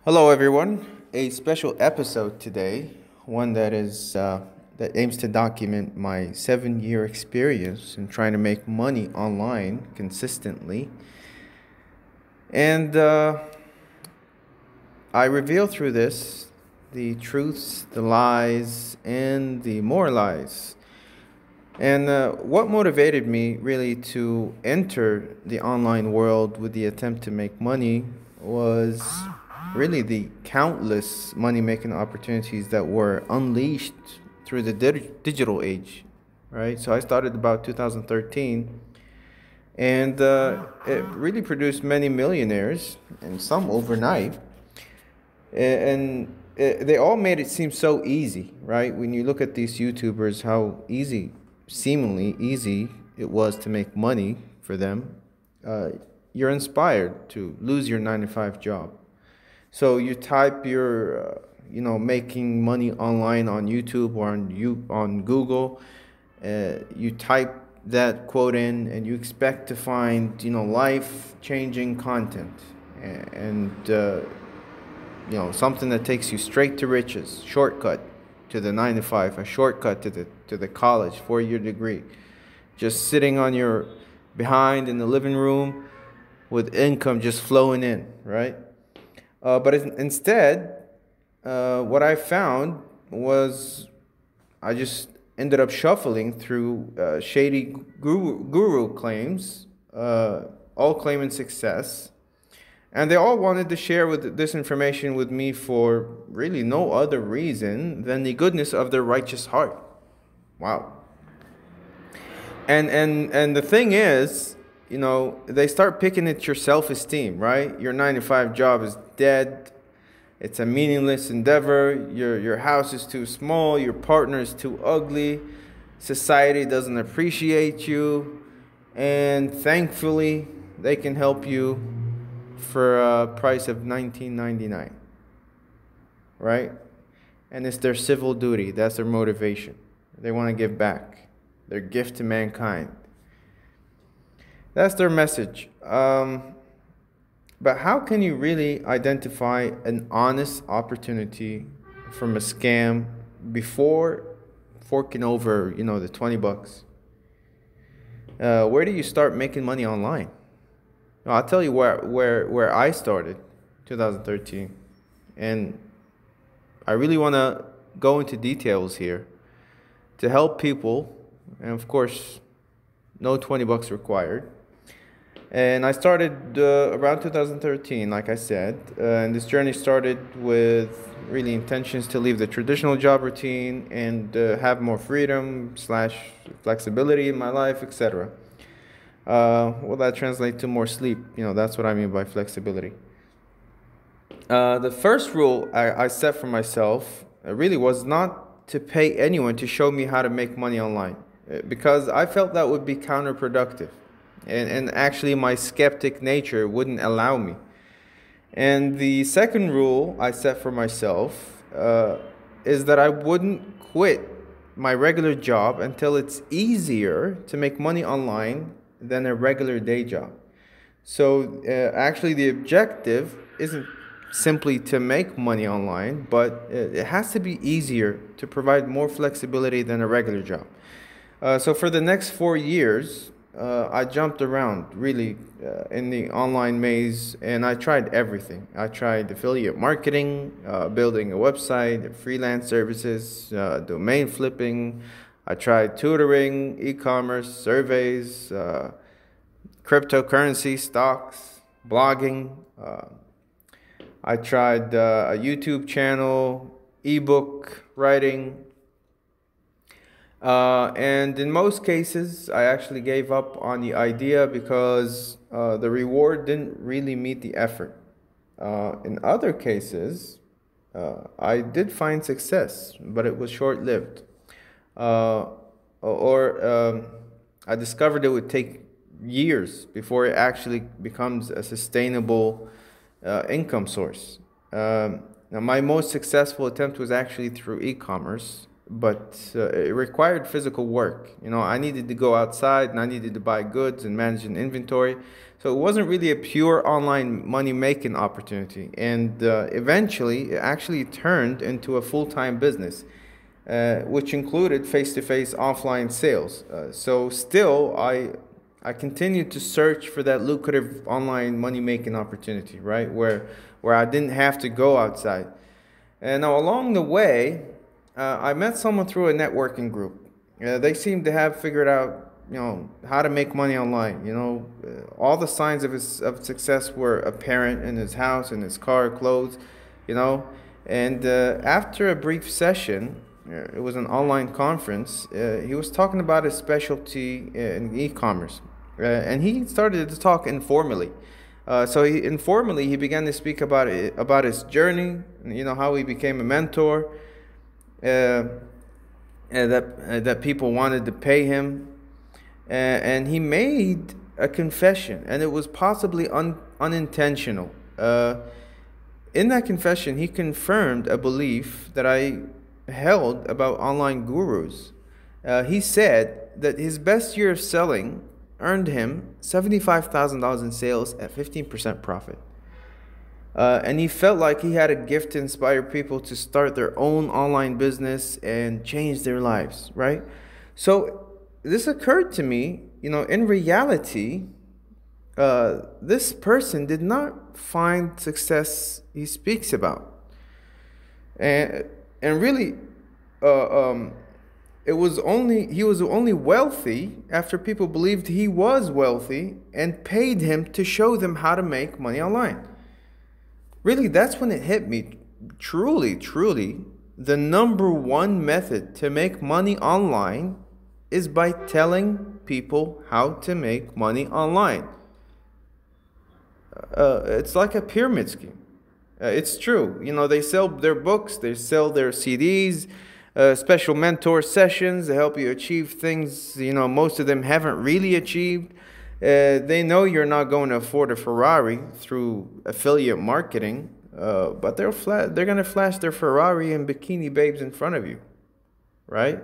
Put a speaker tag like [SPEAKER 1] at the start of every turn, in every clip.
[SPEAKER 1] Hello, everyone. A special episode today, one that aims to document my 7-year experience in trying to make money online consistently, and I reveal through this the truths, the lies, and the more lies. And what motivated me really to enter the online world with the attempt to make money was really the countless money making opportunities that were unleashed through the digital age, right? So I started about 2013, and it really produced many millionaires and some overnight. And they all made it seem so easy, right? When you look at these YouTubers, how seemingly easy it was to make money for them, you're inspired to lose your 9 to 5 job. So you type your, making money online on YouTube or on Google. You type that quote in, and you expect to find, life-changing content, and something that takes you straight to riches, shortcut to the 9 to 5, a shortcut to the college 4-year degree, just sitting on your behind in the living room with income just flowing in, right? But instead, what I found was I just ended up shuffling through shady guru claims, all claiming success. And they all wanted to share this information with me for really no other reason than the goodness of their righteous heart. Wow. And the thing is, they start picking at your self-esteem, right? Your 9 to 5 job is dead. It's a meaningless endeavor. Your house is too small. Your partner is too ugly. Society doesn't appreciate you. And thankfully, they can help you for a price of $19.99, right? And it's their civil duty. That's their motivation. They want to give back their gift to mankind. That's their message. But how can you really identify an honest opportunity from a scam before forking over, the $20? Where do you start making money online? I'll tell you where I started, 2013, and I really want to go into details here to help people, and of course, no $20 required. And I started around 2013, like I said, and this journey started with really intentions to leave the traditional job routine and have more freedom / flexibility in my life, etc. Will that translate to more sleep? That's what I mean by flexibility. The first rule I set for myself really was not to pay anyone to show me how to make money online, because I felt that would be counterproductive. And actually, my skeptic nature wouldn't allow me. And the second rule I set for myself is that I wouldn't quit my regular job until it's easier to make money online than a regular day job. So actually, the objective isn't simply to make money online, but it has to be easier to provide more flexibility than a regular job. So for the next 4 years, I jumped around really in the online maze, and I tried everything. I tried affiliate marketing, building a website, freelance services, domain flipping. I tried tutoring, e-commerce, surveys, cryptocurrency, stocks, blogging. I tried a YouTube channel, ebook writing. And in most cases, I actually gave up on the idea because the reward didn't really meet the effort. In other cases, I did find success, but it was short-lived. Or I discovered it would take years before it actually becomes a sustainable income source. Now, my most successful attempt was actually through e-commerce, but it required physical work. I needed to go outside, and I needed to buy goods and manage an inventory. So it wasn't really a pure online money-making opportunity. And eventually, it actually turned into a full-time business, which included face-to-face offline sales. So still, I continued to search for that lucrative online money-making opportunity, right? Where I didn't have to go outside. And now along the way, I met someone through a networking group. They seemed to have figured out, how to make money online. All the signs of success were apparent in his house, in his car, clothes, And after a brief session, it was an online conference. He was talking about his specialty in e-commerce, and he started to talk informally. So he began to speak about his journey, how he became a mentor, and that people wanted to pay him, and he made a confession, and it was possibly unintentional. In that confession, he confirmed a belief that I held about online gurus. He said that his best year of selling earned him $75,000 in sales at 15% profit. And he felt like he had a gift to inspire people to start their own online business and change their lives, right? So this occurred to me, in reality, this person did not find success he speaks about. And really, he was only wealthy after people believed he was wealthy and paid him to show them how to make money online. Really, that's when it hit me. Truly, the number one method to make money online is by telling people how to make money online. It's like a pyramid scheme. It's true. They sell their books, they sell their CDs, special mentor sessions to help you achieve things, most of them haven't really achieved. They know you're not going to afford a Ferrari through affiliate marketing, but they're going to flash their Ferrari and bikini babes in front of you, right?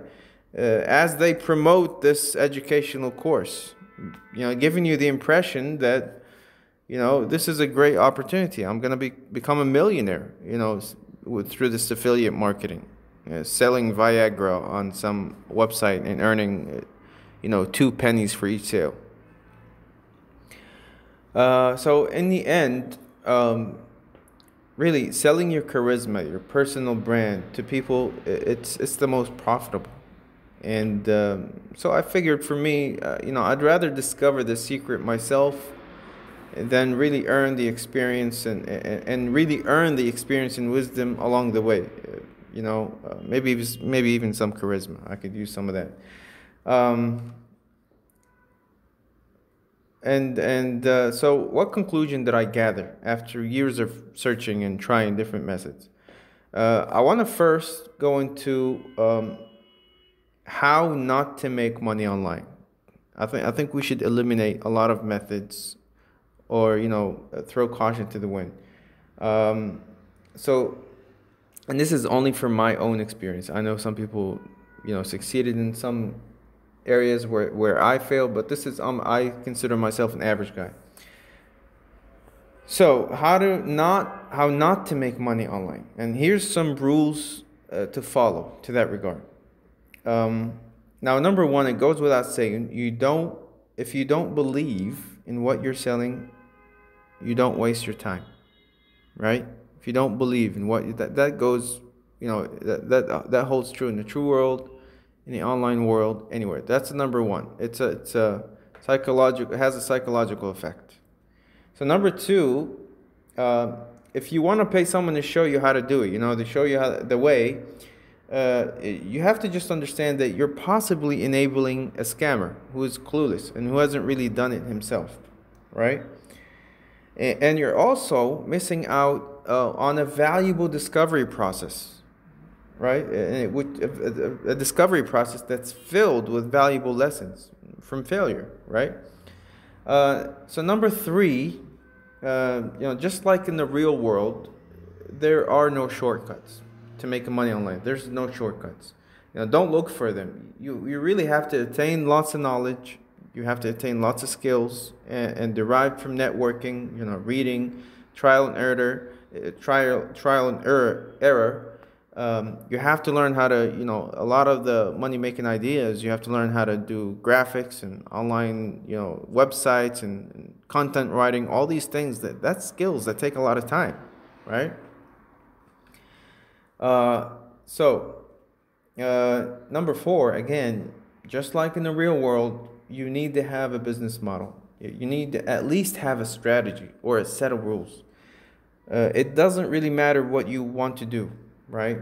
[SPEAKER 1] As they promote this educational course, giving you the impression that, this is a great opportunity. I'm going to become a millionaire, through this affiliate marketing, selling Viagra on some website and earning, 2 pennies for each sale. So in the end, really selling your charisma, your personal brand to people, it's the most profitable. And so I figured for me, I'd rather discover the secret myself than really earn the experience and really earn the experience and wisdom along the way. Maybe even some charisma. I could use some of that. So what conclusion did I gather after years of searching and trying different methods? I want to first go into how not to make money online. I think we should eliminate a lot of methods, or throw caution to the wind. And this is only from my own experience. I know some people succeeded in some areas where I failed, but this is I consider myself an average guy. So how not to make money online, and here's some rules to follow to that regard. Now, number one, it goes without saying, if you don't believe in what you're selling, you don't waste your time, right? If you don't believe in what that goes, that holds true in the true world, in the online world, anywhere. That's the number one. It's a psychological. It has a psychological effect. So number two, if you want to pay someone to show you how to do it, to show you the way, you have to just understand that you're possibly enabling a scammer who is clueless and who hasn't really done it himself, right? And you're also missing out on a valuable discovery process, right? A discovery process that's filled with valuable lessons from failure, right? So number three, just like in the real world, there are no shortcuts to making money online. There's no shortcuts. Don't look for them. You really have to attain lots of knowledge, You have to attain lots of skills and derived from networking, reading, trial and error, trial and error. You have to learn how to, a lot of the money making ideas. You have to learn how to do graphics and online, websites and content writing. All these things that's skills that take a lot of time, right? Number 4, again, just like in the real world, you need to have a business model. You need to at least have a strategy or a set of rules. It doesn't really matter what you want to do, right?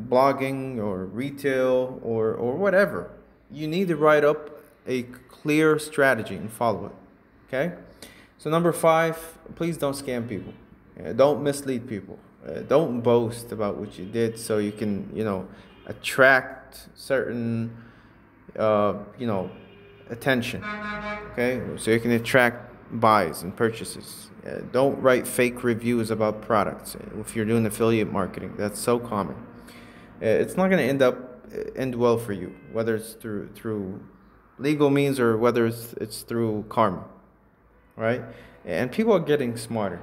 [SPEAKER 1] Blogging or retail or whatever. You need to write up a clear strategy and follow it, okay? So number 5, please don't scam people. Don't mislead people. Don't boast about what you did so you can, attract certain, attention, okay? So you can attract buys and purchases. Don't write fake reviews about products if you're doing affiliate marketing. That's so common. It's not going to end well for you, whether it's through legal means or whether it's through karma, right? And people are getting smarter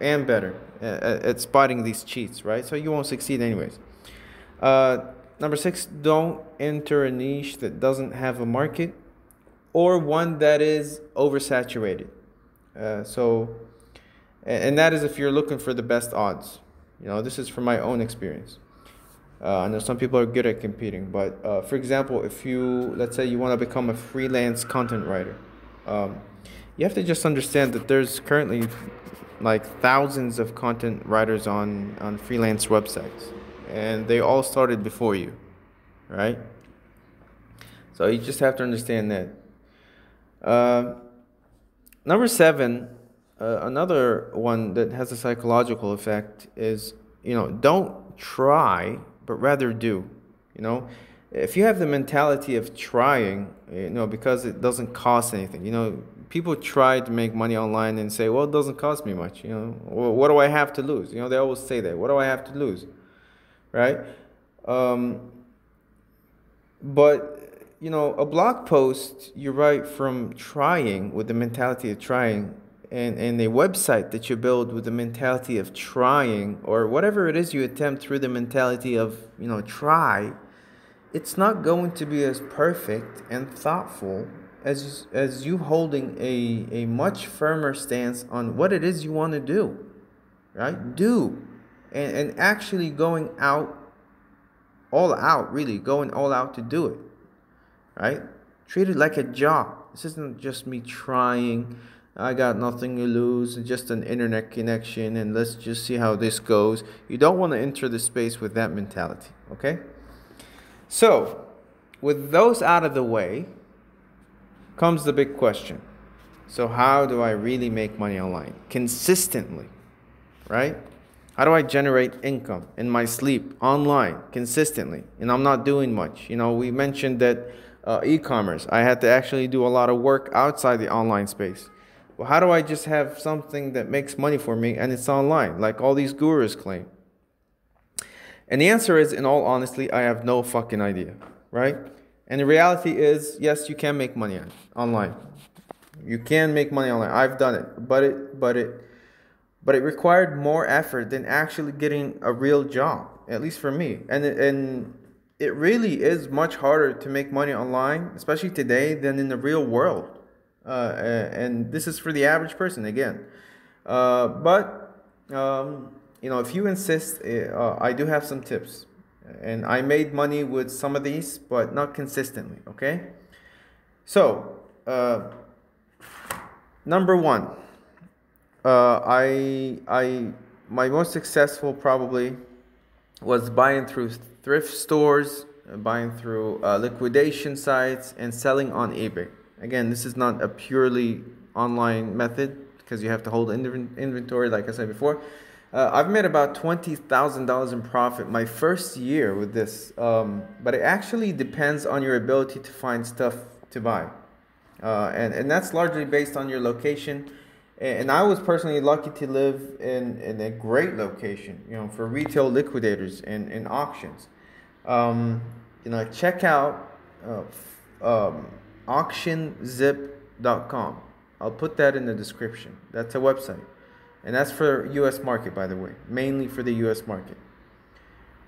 [SPEAKER 1] and better at spotting these cheats, right? So you won't succeed anyways. Number 6, don't enter a niche that doesn't have a market or one that is oversaturated. And that is if you're looking for the best odds. This is from my own experience. I know some people are good at competing, but for example, let's say you want to become a freelance content writer, you have to just understand that there's currently like thousands of content writers on freelance websites, and they all started before you, right? So you just have to understand that. Number 7, another one that has a psychological effect is, don't try, but rather do. If you have the mentality of trying, because it doesn't cost anything, people try to make money online and say, well, it doesn't cost me much, what do I have to lose? They always say that, what do I have to lose, right? But a blog post you write from trying with the mentality of trying, and a website that you build with the mentality of trying, or whatever it is you attempt through the mentality of, try, it's not going to be as perfect and thoughtful as you holding a much firmer stance on what it is you want to do, right? And actually going all out to do it, right? Treat it like a job. This isn't just me trying. I got nothing to lose, just an internet connection, and let's just see how this goes. You don't want to enter the space with that mentality, okay? So, with those out of the way, comes the big question. So how do I really make money online? Consistently, right? How do I generate income in my sleep online consistently? And I'm not doing much. We mentioned that e-commerce, I had to actually do a lot of work outside the online space. Well, how do I just have something that makes money for me and it's online, like all these gurus claim? And the answer is, in all honesty, I have no fucking idea, right? And the reality is, yes, you can make money online. You can make money online. I've done it, but it required more effort than actually getting a real job, at least for me. And it really is much harder to make money online, especially today, than in the real world. And this is for the average person again. If you insist, I do have some tips. And I made money with some of these, but not consistently, okay? So, number 1, my most successful probably was buying through thrift stores, buying through liquidation sites, and selling on eBay. Again, this is not a purely online method because you have to hold inventory, like I said before. I've made about $20,000 in profit my first year with this, but it actually depends on your ability to find stuff to buy, and that's largely based on your location. And I was personally lucky to live in a great location, for retail liquidators and auctions. Check out AuctionZip cryptocurrency.com. I'll put that in the description. That's a website. And that's for US market, by the way, mainly for the US market,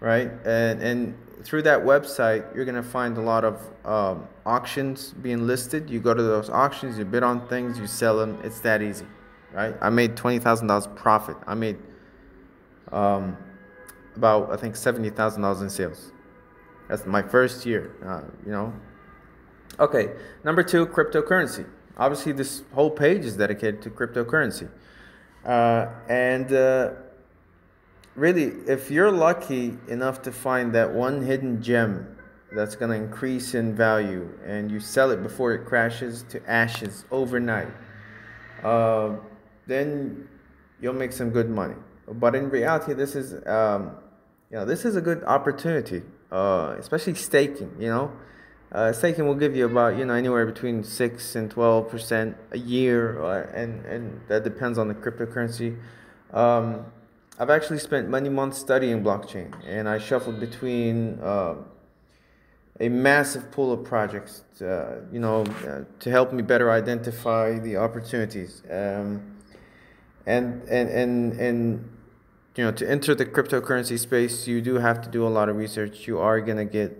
[SPEAKER 1] right? And through that website, you're going to find a lot of auctions being listed. You go to those auctions, you bid on things, you sell them. It's that easy, right? I made $20,000 profit. I made about, I think, $70,000 in sales. That's my first year, Okay, number 2, cryptocurrency. Obviously, this whole page is dedicated to cryptocurrency. Really, if you're lucky enough to find that one hidden gem that's going to increase in value and you sell it before it crashes to ashes overnight, then you'll make some good money. But in reality, this is a good opportunity, especially staking. Staking will give you about anywhere between 6 and 12% a year, and that depends on the cryptocurrency. I've actually spent many months studying blockchain, and I shuffled between a massive pool of projects, to help me better identify the opportunities. And to enter the cryptocurrency space, you do have to do a lot of research. You are gonna get,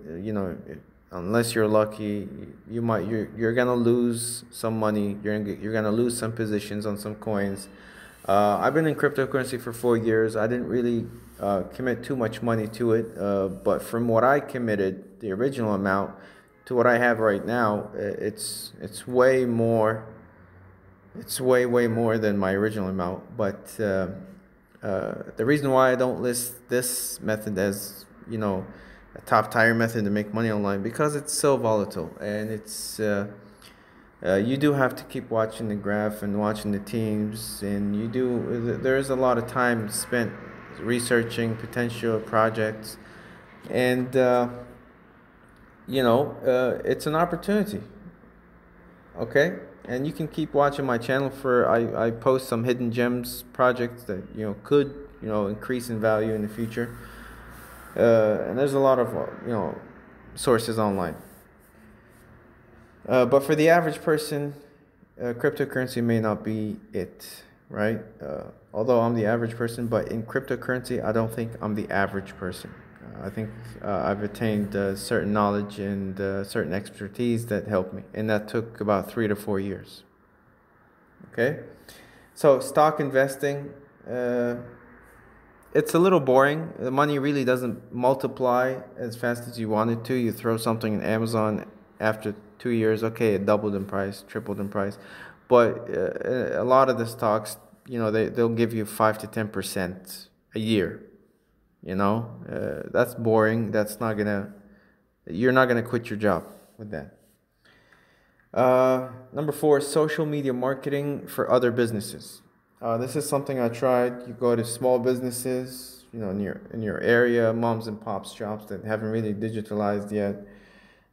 [SPEAKER 1] unless you're lucky, you're gonna lose some money. You're gonna lose some positions on some coins. I've been in cryptocurrency for 4 years. I didn't really commit too much money to it, but from what I committed, the original amount, to what I have right now, it's way more. It's way more than my original amount. But the reason why I don't list this method as a top tier method to make money online, because it's so volatile, and it's you do have to keep watching the graph and watching the teams, and there's a lot of time spent researching potential projects, and it's an opportunity. Okay, and you can keep watching my channel for I post some hidden gems projects that could increase in value in the future, and there's a lot of sources online. But for the average person, cryptocurrency may not be it, right? Although I'm the average person, but in cryptocurrency, I don't think I'm the average person. I think I've attained certain knowledge and certain expertise that helped me, and that took about 3 to 4 years. Okay, so stock investing, it's a little boring. The money really doesn't multiply as fast as you want it to. You throw something in Amazon, after 2 years, okay, it doubled in price, tripled in price, but a lot of the stocks, they'll give you 5 to 10% a year. That's boring. You're not gonna quit your job with that. Number 4, social media marketing for other businesses. This is something I tried. You go to small businesses, in your area, moms and pops shops that haven't really digitalized yet.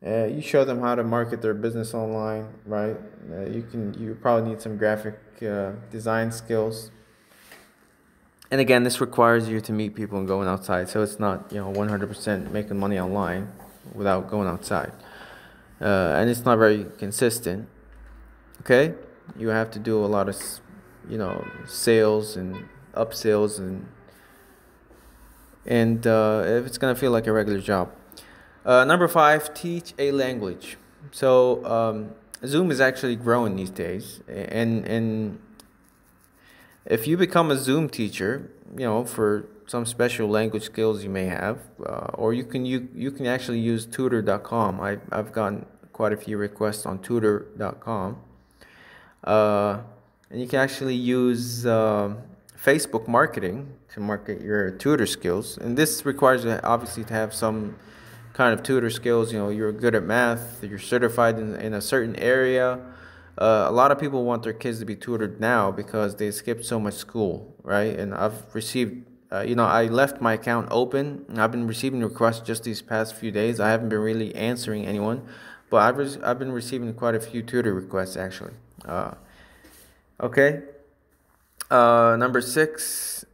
[SPEAKER 1] You show them how to market their business online, right? You probably need some graphic design skills. And again, this requires you to meet people and going outside. So it's not 100% making money online without going outside. And it's not very consistent. Okay? You have to do a lot of sales and upsells, and if it's gonna feel like a regular job. Number 5, teach a language. So Zoom is actually growing these days, and if you become a Zoom teacher, for some special language skills you may have, or you can actually use Tutor.com. I've gotten quite a few requests on Tutor.com, and you can actually use Facebook marketing to market your tutor skills, and this requires you obviously to have some kind of tutor skills. You're good at math, you're certified in a certain area. A lot of people want their kids to be tutored now because they skipped so much school, right? And I've received, I left my account open, and I've been receiving requests just these past few days. I haven't been really answering anyone, but I've been receiving quite a few tutor requests actually. Okay. Number 6,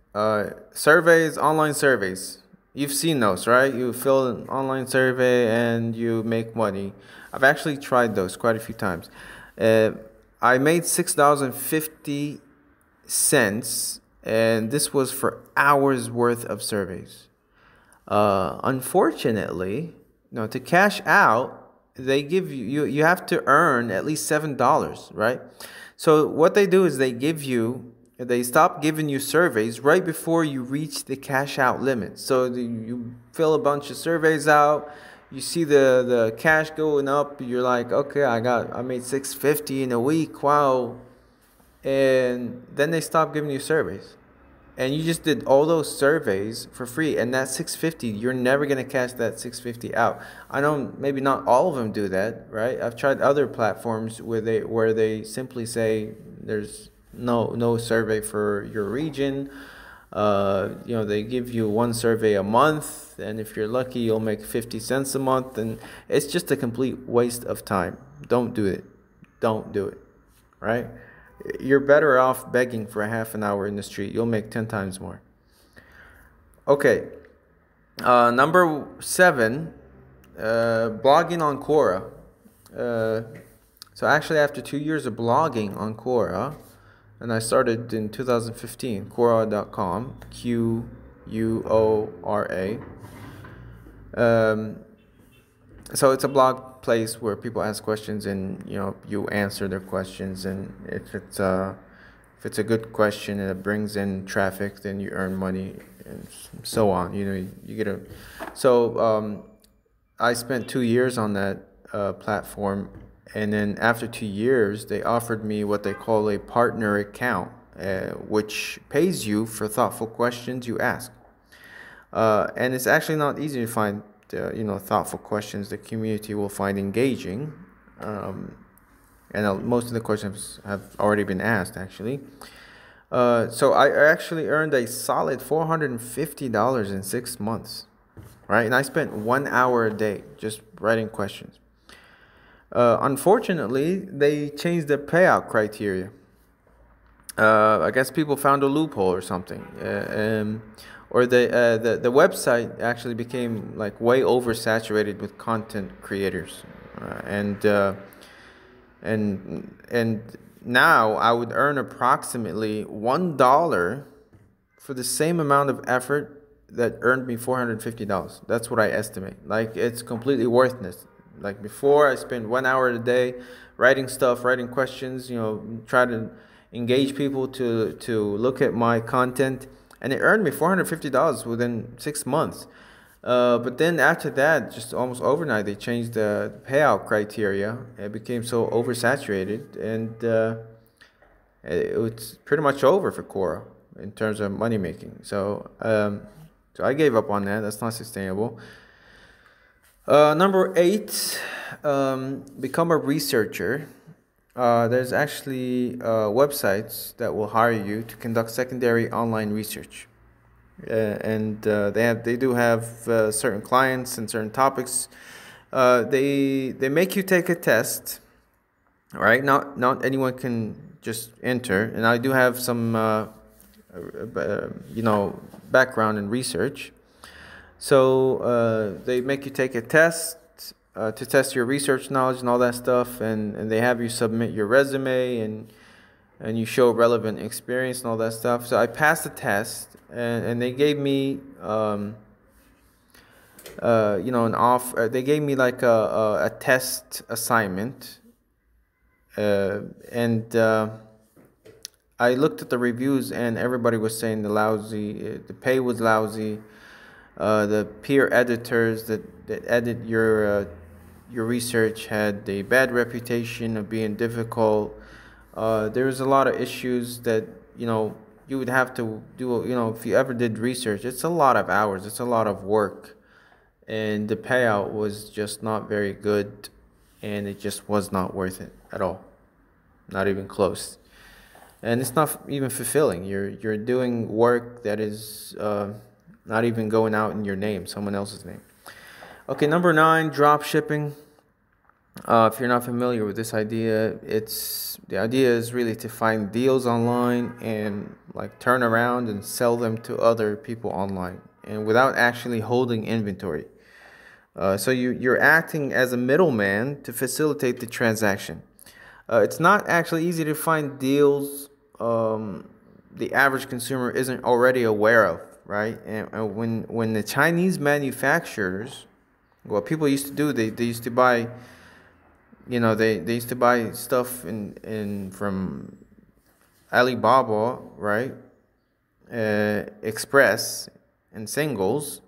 [SPEAKER 1] surveys, online surveys. You've seen those, right? You fill an online survey and you make money. I've actually tried those quite a few times. I made $6.50, and this was for hours worth of surveys. Unfortunately, to cash out, they give you have to earn at least $7, right? So what they do is they stop giving you surveys right before you reach the cash out limit. So you fill a bunch of surveys out, you see the cash going up, you're like, okay, I made $6.50 in a week, wow. And then they stop giving you surveys. And you just did all those surveys for free, and that $6.50, you're never gonna cash that $6.50 out. I know maybe not all of them do that, right? I've tried other platforms where they simply say there's no survey for your region. They give you one survey a month, and if you're lucky, you'll make 50 cents a month, and it's just a complete waste of time. Don't do it. Don't do it, right? You're better off begging for a half an hour in the street. You'll make 10 times more. Okay. Number 7, blogging on Quora. So actually, after 2 years of blogging on Quora, and I started in 2015, Quora.com, Quora. So it's a blog place where people ask questions, and you answer their questions, and if it's a good question and it brings in traffic, then you earn money, and so on. You get a. So I spent 2 years on that platform, and then after 2 years, they offered me what they call a partner account, which pays you for thoughtful questions you ask. And it's actually not easy to find thoughtful questions the community will find engaging, and most of the questions have already been asked, actually. So I actually earned a solid $450 in 6 months, right? And I spent 1 hour a day just writing questions. Unfortunately, they changed the payout criteria. I guess people found a loophole or something. Or the website actually became like way oversaturated with content creators, and now I would earn approximately $1 for the same amount of effort that earned me $450. That's what I estimate. Like, it's completely worthless. Like, before, I spent 1 hour a day writing stuff, writing questions, try to engage people to look at my content. And it earned me $450 within 6 months. But then after that, just almost overnight, they changed the payout criteria. It became so oversaturated, and it was pretty much over for Quora in terms of money making. So I gave up on that. That's not sustainable. Number 8, become a researcher. There's actually websites that will hire you to conduct secondary online research, and they do have certain clients and certain topics. They make you take a test, right? Not anyone can just enter, and I do have some background in research, so they make you take a test. To test your research knowledge and all that stuff, and they have you submit your resume, and you show relevant experience and all that stuff. So I passed the test, and they gave me they gave me like a test assignment, and I looked at the reviews, and everybody was saying the pay was lousy. The peer editors that edit your research had a bad reputation of being difficult. There was a lot of issues that you would have to do. If you ever did research, it's a lot of hours. It's a lot of work, and the payout was just not very good, and it just was not worth it at all. Not even close. And it's not even fulfilling. You're doing work that is not even going out in your name, someone else's name. Okay, number 9, drop shipping. If you're not familiar with this idea, the idea is really to find deals online and like turn around and sell them to other people online, and without actually holding inventory. So you're acting as a middleman to facilitate the transaction. It's not actually easy to find deals the average consumer isn't already aware of, right? And when the Chinese manufacturers, what people used to do, they used to buy, they used to buy stuff in from Alibaba, right? Express and singles,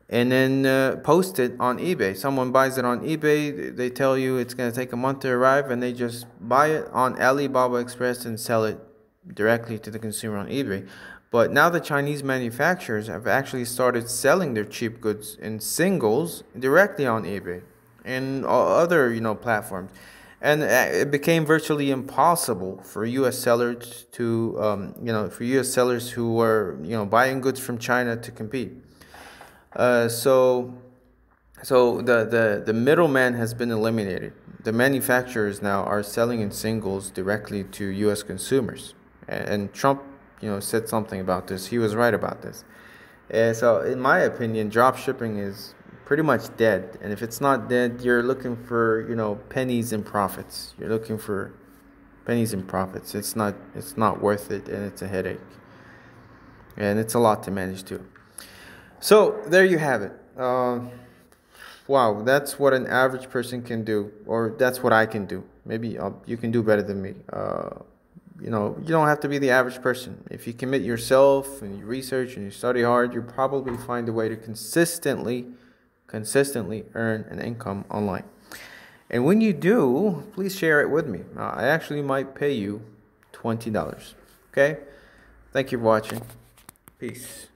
[SPEAKER 1] and then post it on eBay. Someone buys it on eBay. They tell you it's going to take a month to arrive, and they just buy it on Alibaba Express and sell it directly to the consumer on eBay. But now the Chinese manufacturers have actually started selling their cheap goods in singles directly on eBay and other platforms, and it became virtually impossible for U.S. sellers to for U.S. sellers who were buying goods from China to compete. So the middleman has been eliminated. The manufacturers now are selling in singles directly to U.S. consumers, and Trump, said something about this. He was right about this. So in my opinion, drop shipping is pretty much dead. And if it's not dead, you're looking for pennies and profits. You're looking for pennies and profits. It's not worth it, and it's a headache, and it's a lot to manage too. So there you have it. Wow, that's what an average person can do, or that's what I can do. Maybe you can do better than me. You don't have to be the average person. If you commit yourself and you research and you study hard, you'll probably find a way to consistently earn an income online. And when you do, please share it with me. I actually might pay you $20. Okay? Thank you for watching. Peace.